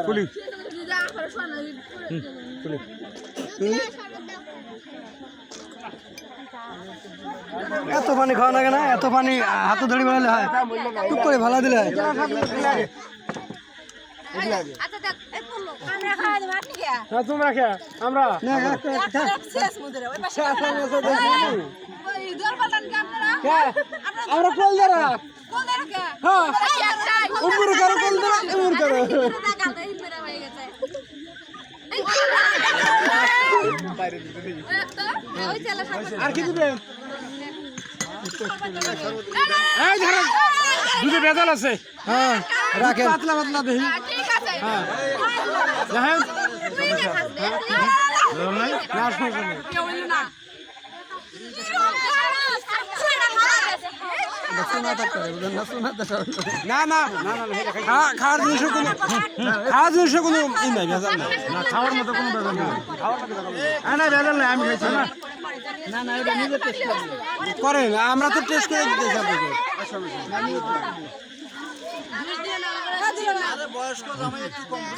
খুলি এত পানি খাওয়া লাগে না, এত পানি হাতে ধরে বেড়ালে হয়, টুক করে ভালা দিলে হয়। তোমরা খে আমরা আমরা কল দ্বারা উপরে করো কল দ্বারা এমন করো আর কি দিবেন দুধে ভেজাল আছে। হ্যাঁ রাখেন, পাতলা পাতলা দেখি। হ্যাঁ না না খাওয়ার জিনিসের কোনো ই নাই, ভেজাল নাই। খাওয়ার মতো কোনো ভেজাল নেই। না ভেজাল নাই, আমি খাইছি না। করেন, আমরা তো টেস্ট করে দিতেছি আপনাকে।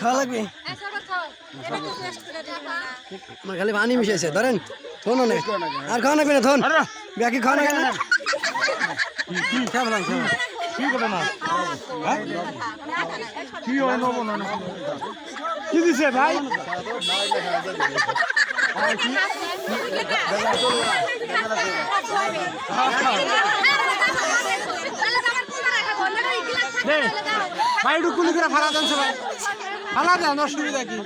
খাওয়া লাগবে, আমার খালি পানি মিশাইছে। ধরেন থন অনেক আর খাওয়া লাগবে না, থন ব্যাকি খাওয়া লাগবে না। কি দিছে ভাই? ভাই একটু কুলি করে ফালা দেন, সবাই ফালা দেন, অসুবিধা কি?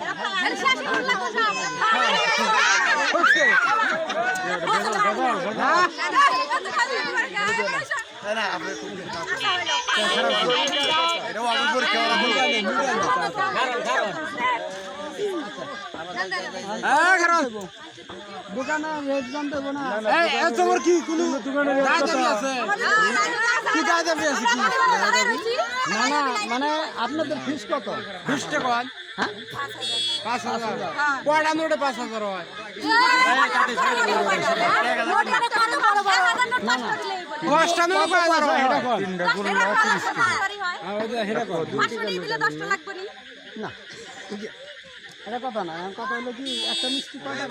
তোমার কি কোনো না না, মানে আপনাদের ফিস কত? ফিসটা কন? 5,000। কয়টা নোটে 5,000 হয়? দশটা নোটে 5,000 হয়, এটা কন? না এটা কথা না, কথা হলো কি একটা মিষ্টি কয়টা